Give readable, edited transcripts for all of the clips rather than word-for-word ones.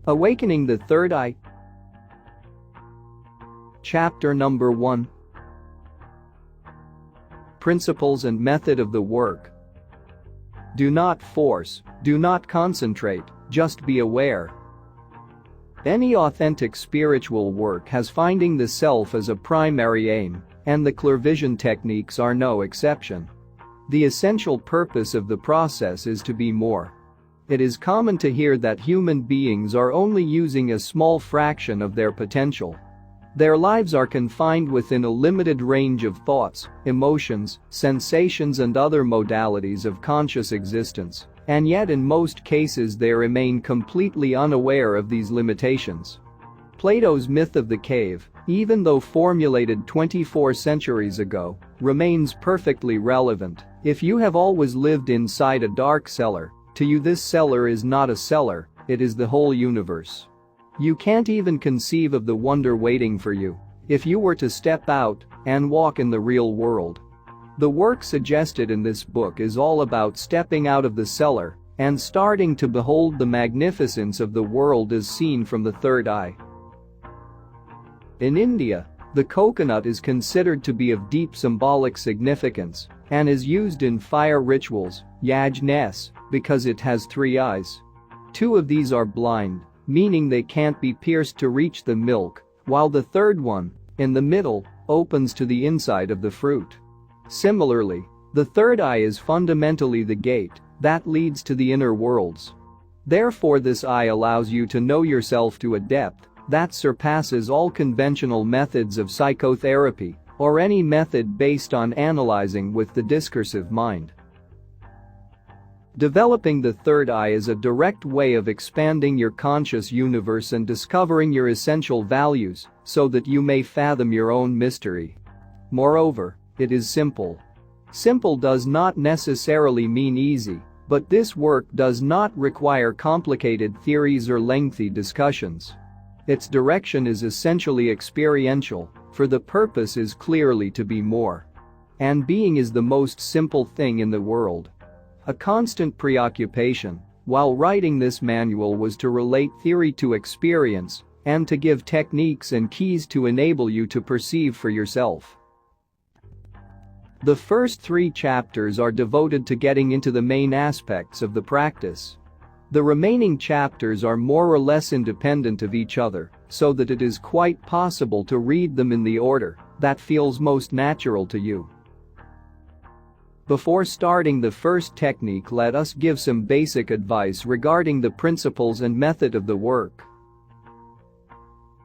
Awakening the Third Eye. Chapter number 1. Principles and method of the work. Do not force, do not concentrate, just be aware. Any authentic spiritual work has finding the self as a primary aim, and the clairvision techniques are no exception. The essential purpose of the process is to be more. It is common to hear that human beings are only using a small fraction of their potential. Their lives are confined within a limited range of thoughts, emotions, sensations and other modalities of conscious existence, and yet in most cases they remain completely unaware of these limitations. Plato's myth of the cave, even though formulated 24 centuries ago, remains perfectly relevant. If you have always lived inside a dark cellar, to you this cellar is not a cellar, it is the whole universe. You can't even conceive of the wonder waiting for you if you were to step out and walk in the real world. The work suggested in this book is all about stepping out of the cellar and starting to behold the magnificence of the world as seen from the third eye. In India, the coconut is considered to be of deep symbolic significance and is used in fire rituals, yajnas, because it has 3 eyes. 2 of these are blind, meaning they can't be pierced to reach the milk, while the third one, in the middle, opens to the inside of the fruit. Similarly, the third eye is fundamentally the gate that leads to the inner worlds. Therefore, this eye allows you to know yourself to a depth that surpasses all conventional methods of psychotherapy or any method based on analyzing with the discursive mind. Developing the third eye is a direct way of expanding your conscious universe and discovering your essential values so that you may fathom your own mystery. Moreover, it is simple. Simple does not necessarily mean easy, but this work does not require complicated theories or lengthy discussions. Its direction is essentially experiential, for the purpose is clearly to be more. And being is the most simple thing in the world. A constant preoccupation while writing this manual was to relate theory to experience and to give techniques and keys to enable you to perceive for yourself. The first 3 chapters are devoted to getting into the main aspects of the practice. The remaining chapters are more or less independent of each other, so that it is quite possible to read them in the order that feels most natural to you. Before starting the first technique, let us give some basic advice regarding the principles and method of the work.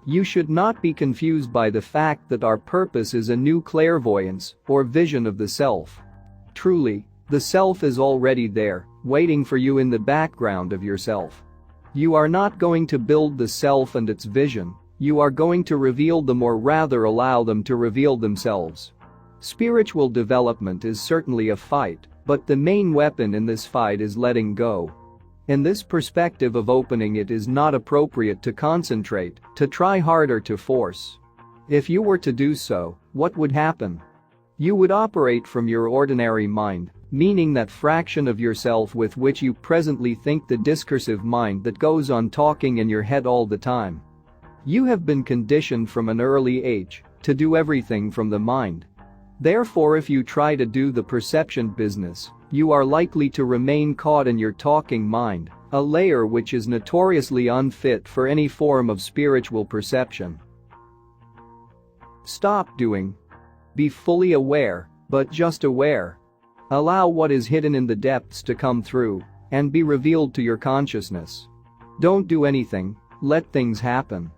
You should not be confused by the fact that our purpose is a new clairvoyance or vision of the self. Truly, the self is already there, waiting for you in the background of yourself. You are not going to build the self and its vision, you are going to reveal them or rather allow them to reveal themselves. Spiritual development is certainly a fight, but the main weapon in this fight is letting go. In this perspective of opening, it is not appropriate to concentrate, to try harder, to force. If you were to do so, what would happen? You would operate from your ordinary mind, meaning that fraction of yourself with which you presently think, the discursive mind that goes on talking in your head all the time. You have been conditioned from an early age to do everything from the mind. Therefore, if you try to do the perception business, you are likely to remain caught in your talking mind, a layer which is notoriously unfit for any form of spiritual perception. Stop doing. Be fully aware, but just aware. Allow what is hidden in the depths to come through and be revealed to your consciousness. Don't do anything, let things happen.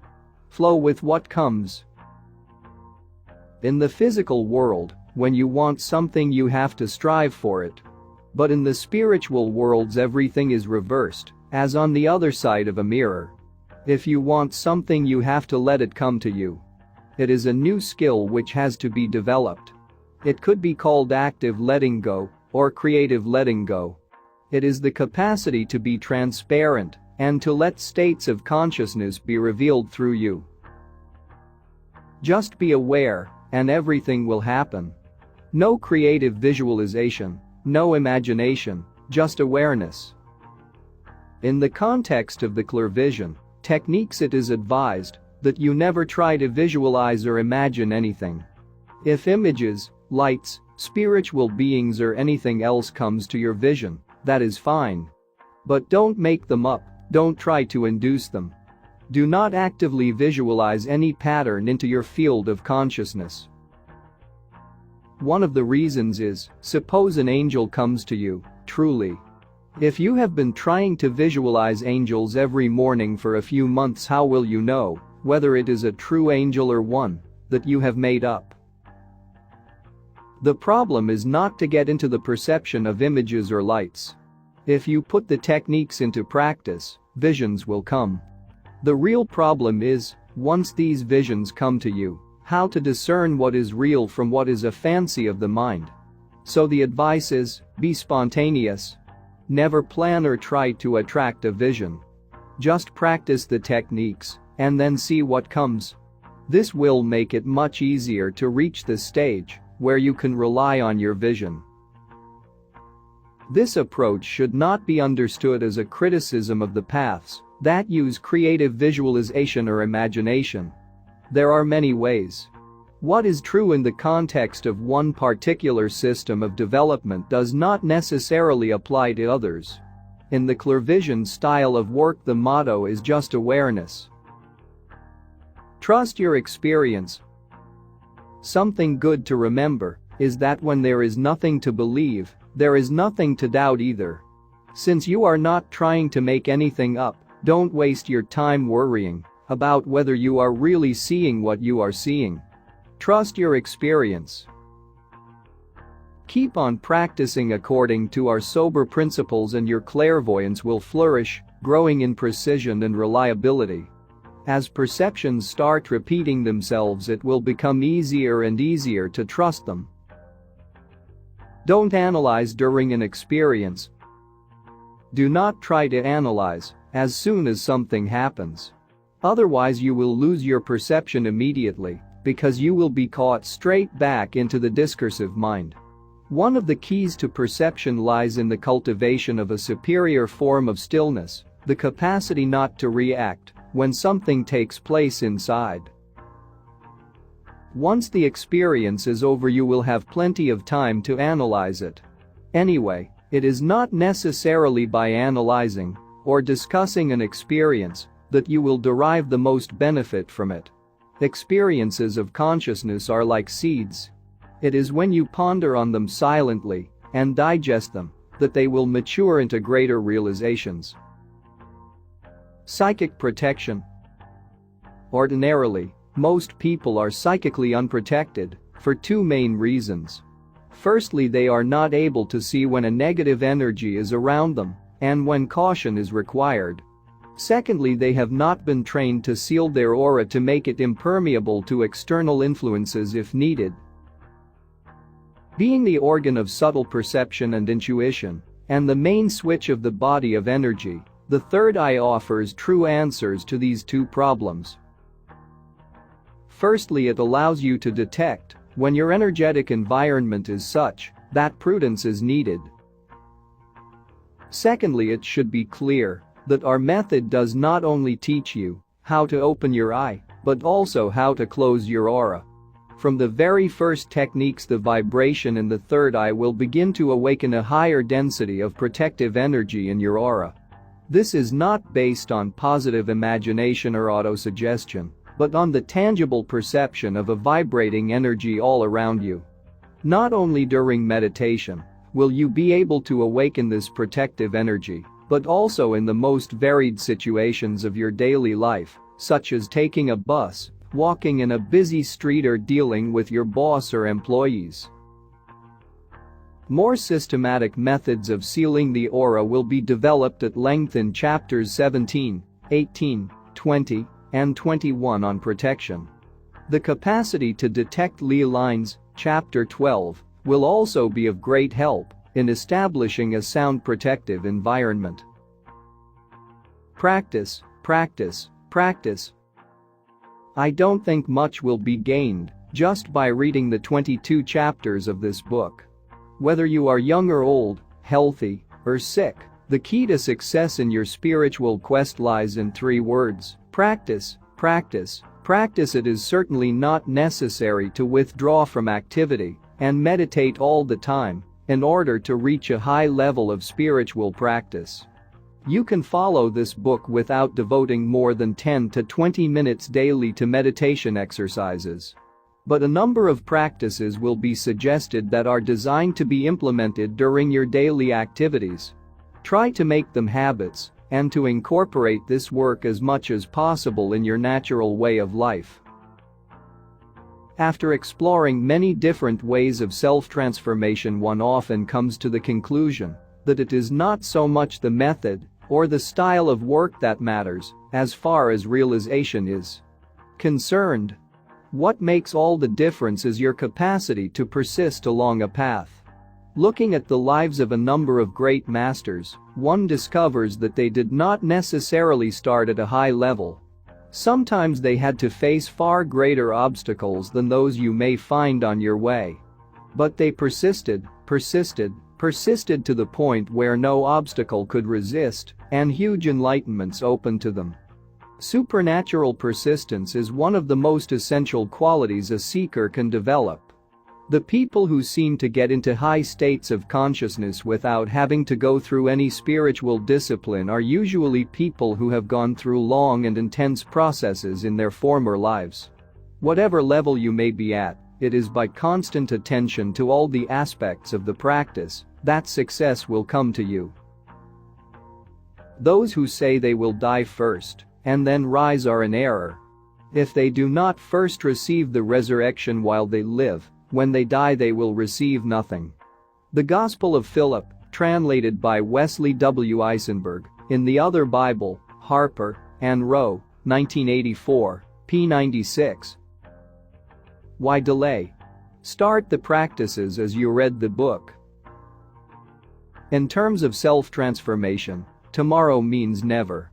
Flow with what comes. In the physical world, when you want something you have to strive for it. But in the spiritual worlds everything is reversed, as on the other side of a mirror. If you want something you have to let it come to you. It is a new skill which has to be developed. It could be called active letting go or creative letting go. It is the capacity to be transparent and to let states of consciousness be revealed through you. Just be aware, and everything will happen. No creative visualization, no imagination, just awareness. In the context of the clairvision, techniques it is advised that you never try to visualize or imagine anything. If images, lights, spiritual beings or anything else comes to your vision, that is fine. But don't make them up, don't try to induce them. Do not actively visualize any pattern into your field of consciousness. One of the reasons is, suppose an angel comes to you, truly. If you have been trying to visualize angels every morning for a few months, how will you know whether it is a true angel or one that you have made up? The problem is not to get into the perception of images or lights. If you put the techniques into practice, visions will come. The real problem is, once these visions come to you, how to discern what is real from what is a fancy of the mind. So the advice is, be spontaneous. Never plan or try to attract a vision. Just practice the techniques and then see what comes. This will make it much easier to reach the stage where you can rely on your vision. This approach should not be understood as a criticism of the paths that use creative visualization or imagination. There are many ways. What is true in the context of one particular system of development does not necessarily apply to others. In the Clairvision style of work, the motto is just awareness. Trust your experience. Something good to remember is that when there is nothing to believe, there is nothing to doubt either. Since you are not trying to make anything up, don't waste your time worrying about whether you are really seeing what you are seeing. Trust your experience. Keep on practicing according to our sober principles and your clairvoyance will flourish, growing in precision and reliability. As perceptions start repeating themselves, it will become easier and easier to trust them. Don't analyze during an experience. Do not try to analyze as soon as something happens. Otherwise you will lose your perception immediately because you will be caught straight back into the discursive mind. One of the keys to perception lies in the cultivation of a superior form of stillness, the capacity not to react when something takes place inside. Once the experience is over, you will have plenty of time to analyze it. Anyway, it is not necessarily by analyzing or discussing an experience that you will derive the most benefit from it. Experiences of consciousness are like seeds. It is when you ponder on them silently and digest them that they will mature into greater realizations. Psychic protection. Ordinarily, most people are psychically unprotected for two main reasons. Firstly, they are not able to see when a negative energy is around them and when caution is required. Secondly, they have not been trained to seal their aura to make it impermeable to external influences if needed. Being the organ of subtle perception and intuition, and the main switch of the body of energy, the third eye offers true answers to these two problems. Firstly, it allows you to detect when your energetic environment is such that prudence is needed. Secondly, it should be clear that our method does not only teach you how to open your eye, but also how to close your aura. From the very first techniques, the vibration in the third eye will begin to awaken a higher density of protective energy in your aura. This is not based on positive imagination or autosuggestion, but on the tangible perception of a vibrating energy all around you. Not only during meditation will you be able to awaken this protective energy, but also in the most varied situations of your daily life, such as taking a bus, walking in a busy street, or dealing with your boss or employees. More systematic methods of sealing the aura will be developed at length in chapters 17, 18, 20, and 21 on protection. The capacity to detect Li lines, chapter 12, will also be of great help in establishing a sound protective environment. Practice, practice, practice. I don't think much will be gained just by reading the 22 chapters of this book. Whether you are young or old, healthy or sick, The key to success in your spiritual quest lies in 3 words: practice, practice, practice. It is certainly not necessary to withdraw from activity and meditate all the time in order to reach a high level of spiritual practice. You can follow this book without devoting more than 10 to 20 minutes daily to meditation exercises. But a number of practices will be suggested that are designed to be implemented during your daily activities. Try to make them habits and to incorporate this work as much as possible in your natural way of life. After exploring many different ways of self-transformation, one often comes to the conclusion that it is not so much the method or the style of work that matters as far as realization is concerned. What makes all the difference is your capacity to persist along a path. Looking at the lives of a number of great masters, one discovers that they did not necessarily start at a high level. Sometimes they had to face far greater obstacles than those you may find on your way. But they persisted to the point where no obstacle could resist, and huge enlightenments opened to them. Supernatural persistence is one of the most essential qualities a seeker can develop. The people who seem to get into high states of consciousness without having to go through any spiritual discipline are usually people who have gone through long and intense processes in their former lives. Whatever level you may be at, it is by constant attention to all the aspects of the practice that success will come to you. Those who say they will die first and then rise are in error. If they do not first receive the resurrection while they live, when they die they will receive nothing. The Gospel of Philip, translated by Wesley W. Eisenberg, in the Other Bible, Harper and Row, 1984, p. 96. Why delay? Start the practices as you read the book. In terms of self-transformation, tomorrow means never.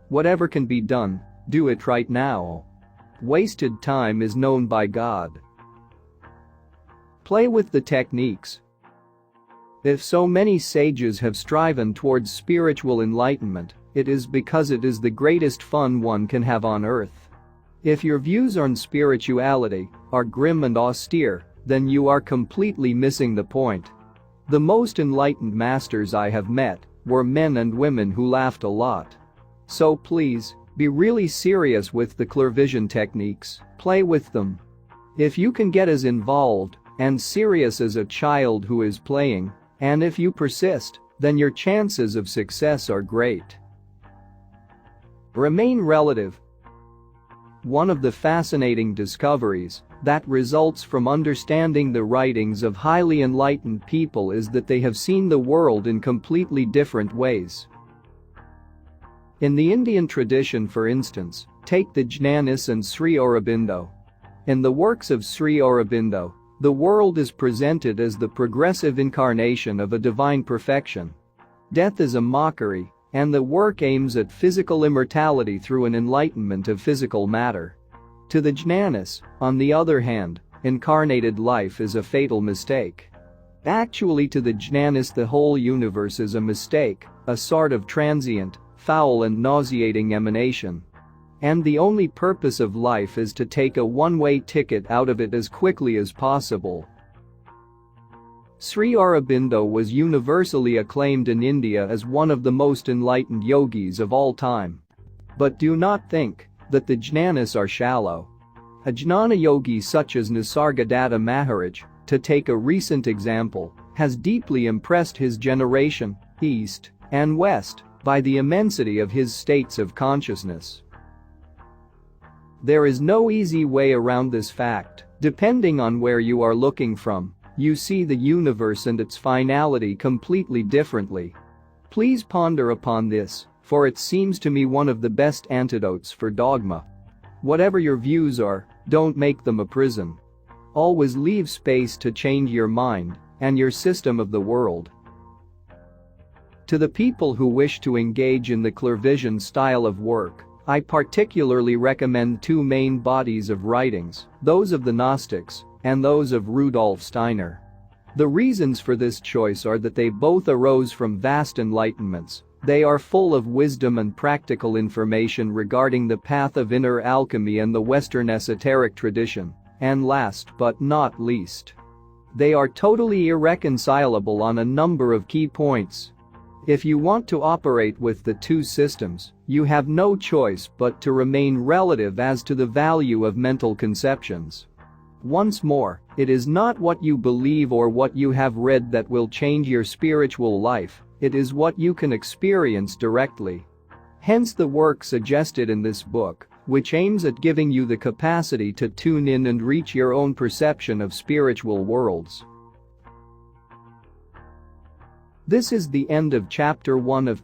Whatever can be done, do it right now. Wasted time is known by God. Play with the techniques. If so many sages have striven towards spiritual enlightenment, it is because it is the greatest fun one can have on earth. If your views on spirituality are grim and austere, then you are completely missing the point. The most enlightened masters I have met were men and women who laughed a lot. So please, be really serious with the clairvision techniques, play with them. If you can get as involved and serious as a child who is playing, and if you persist, then your chances of success are great. Remain relative. One of the fascinating discoveries that results from understanding the writings of highly enlightened people is that they have seen the world in completely different ways. In the Indian tradition, for instance, take the Jnanis and Sri Aurobindo. In the works of Sri Aurobindo, the world is presented as the progressive incarnation of a divine perfection. Death is a mockery, and the work aims at physical immortality through an enlightenment of physical matter. To the Jnanis, on the other hand, incarnated life is a fatal mistake. Actually, to the Jnanis, the whole universe is a mistake, a sort of transient, foul and nauseating emanation. And the only purpose of life is to take a one-way ticket out of it as quickly as possible. Sri Aurobindo was universally acclaimed in India as one of the most enlightened yogis of all time. But do not think that the Jnanis are shallow. A jnana yogi such as Nisargadatta Maharaj, to take a recent example, has deeply impressed his generation, East and West, by the immensity of his states of consciousness. There is no easy way around this fact. Depending on where you are looking from, you see the universe and its finality completely differently. Please ponder upon this, for it seems to me one of the best antidotes for dogma. Whatever your views are, don't make them a prison. Always leave space to change your mind and your system of the world. To the people who wish to engage in the clairvision style of work, I particularly recommend 2 main bodies of writings, those of the Gnostics and those of Rudolf Steiner. The reasons for this choice are that they both arose from vast enlightenments. They are full of wisdom and practical information regarding the path of inner alchemy and the Western esoteric tradition. And last but not least, they are totally irreconcilable on a number of key points. If you want to operate with the two systems, you have no choice but to remain relative as to the value of mental conceptions. Once more, it is not what you believe or what you have read that will change your spiritual life, it is what you can experience directly. Hence the work suggested in this book, which aims at giving you the capacity to tune in and reach your own perception of spiritual worlds. This is the end of Chapter 1 of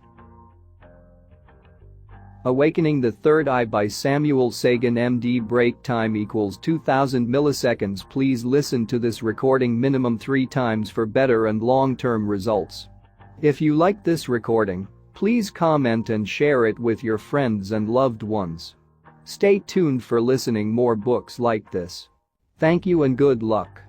Awakening the Third Eye by Samuel Sagan, MD. Break time equals 2000 milliseconds. Please listen to this recording minimum 3 times for better and long-term results. If you like this recording, please comment and share it with your friends and loved ones. Stay tuned for listening more books like this. Thank you and good luck.